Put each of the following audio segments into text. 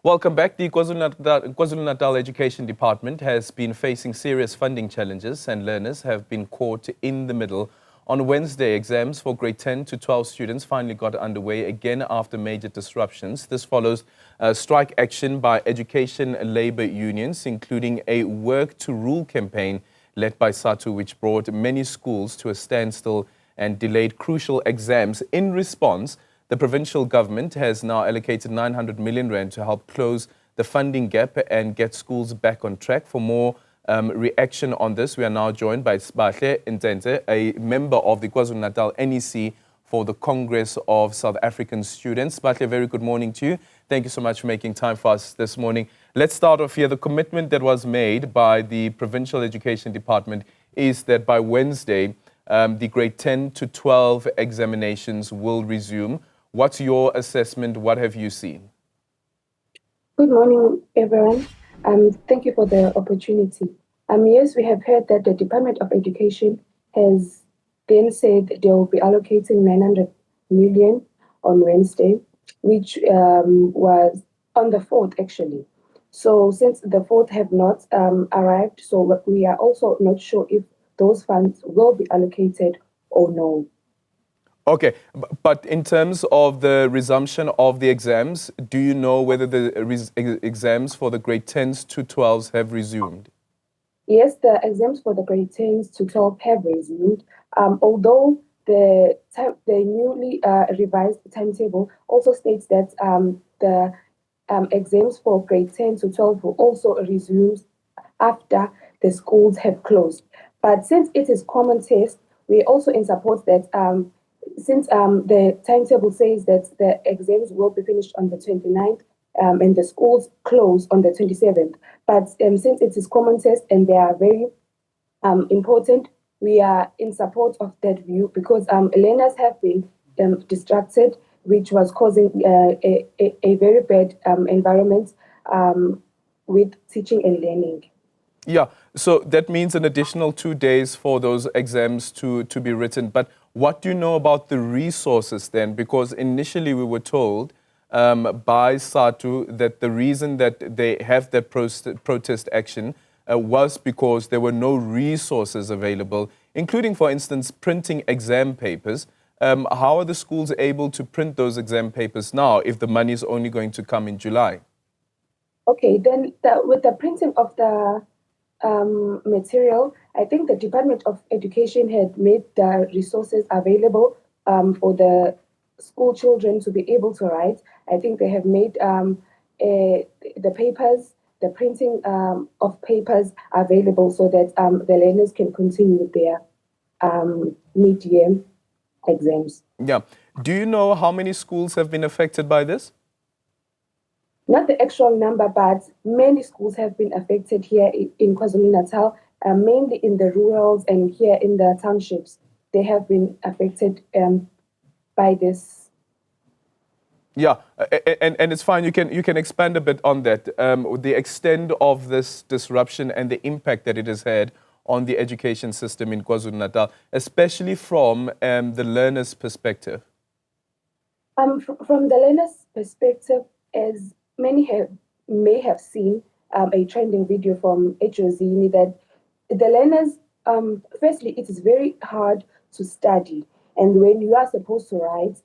Welcome back. The KwaZulu-Natal Education Department has been facing serious funding challenges and learners have been caught in the middle. On Wednesday, exams for grade 10 to 12 students finally got underway again after major disruptions. This follows strike action by education labor unions, including a work to rule campaign led by SATU, which brought many schools to a standstill and delayed crucial exams. In response, the provincial government has now allocated 900 million rand to help close the funding gap and get schools back on track. For more reaction on this, we are now joined by Sbahle Ntsentse, a member of the KwaZulu-Natal NEC for the Congress of South African Students. Sbahle, a very good morning to you. Thank you so much for making time for us this morning. Let's start off here. The commitment that was made by the Provincial Education Department is that by Wednesday, the grade 10 to 12 examinations will resume. What's your assessment? What have you seen? Good morning, everyone. Thank you for the opportunity. Yes, we have heard that the Department of Education has then said they will be allocating 900 million on Wednesday, which was on the 4th, actually. So since the 4th have not arrived, so we are also not sure if those funds will be allocated or no. Okay, but in terms of the resumption of the exams, do you know whether the exams for the grade 10s to 12s have resumed? Yes, the exams for the grade 10s to 12 have resumed, although the newly revised timetable also states that the exams for grade 10 to 12 will also resume after the schools have closed. But since it is common test, we're also in support that since the timetable says that the exams will be finished on the 29th and the schools close on the 27th. But since it is common test and they are very important, we are in support of that view because learners have been distracted, which was causing a very bad environment with teaching and learning. Yeah, so that means an additional 2 days for those exams to be written. But what do you know about the resources then? Because initially we were told by SATU that the reason that they have that protest action was because there were no resources available, including, for instance, printing exam papers. How are the schools able to print those exam papers now if the money is only going to come in July? Okay, then with the printing of the material, I think the Department of Education had made the resources available for the school children to be able to write. I think they have made the papers, the printing of papers available so that the learners can continue with their mid-year exams. Yeah. Do you know how many schools have been affected by this? Not the actual number, but many schools have been affected here in KwaZulu-Natal, mainly in the rurals and here in the townships. They have been affected by this. Yeah, and it's fine. You can expand a bit on that. The extent of this disruption and the impact that it has had on the education system in KwaZulu-Natal, especially from the learner's perspective. From the learner's perspective, as many may have seen a trending video from HOZini that the learners, firstly, it is very hard to study. And when you are supposed to write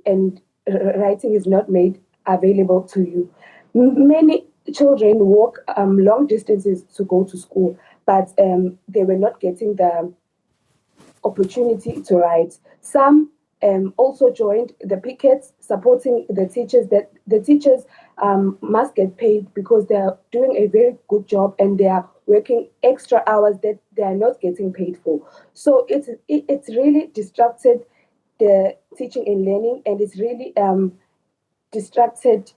and writing is not made available to you, many children walk long distances to go to school, but they were not getting the opportunity to write. Some also joined the pickets supporting the teachers, that the teachers must get paid because they are doing a very good job and they are working extra hours that they are not getting paid for. So it's really distracted the teaching and learning, and it's really distracted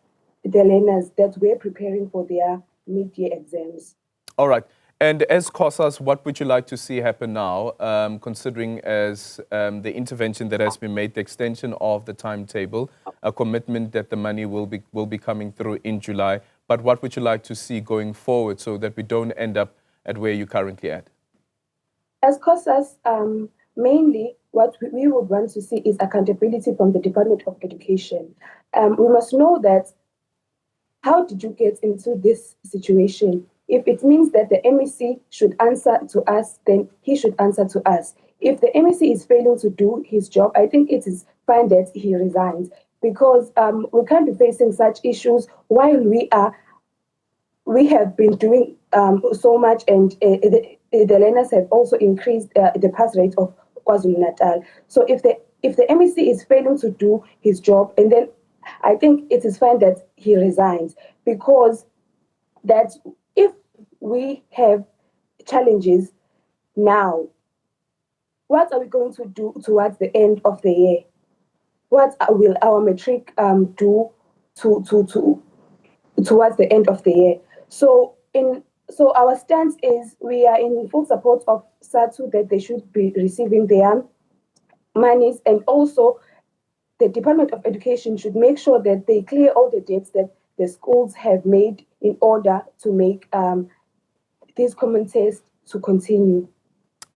the learners that were preparing for their mid-year exams. All right. And as COSAS, what would you like to see happen now, considering as the intervention that has been made, the extension of the timetable, a commitment that the money will be coming through in July, but what would you like to see going forward so that we don't end up at where you're currently at? As COSAS, mainly what we would want to see is accountability from the Department of Education. We must know that how did you get into this situation? If it means that the MEC should answer to us, then he should answer to us. If the MEC is failing to do his job, I think it is fine that he resigns, because we can't be facing such issues while we have been doing so much, and the learners have also increased the pass rate of KwaZulu-Natal. So if the MEC is failing to do his job, and then I think it is fine that he resigns, because that if we have challenges now, what are we going to do towards the end of the year? What will our matric do to towards the end of the year? So our stance is we are in full support of SATU, that they should be receiving their monies, and also the Department of Education should make sure that they clear all the debts that the schools have made in order to make these common tests to continue.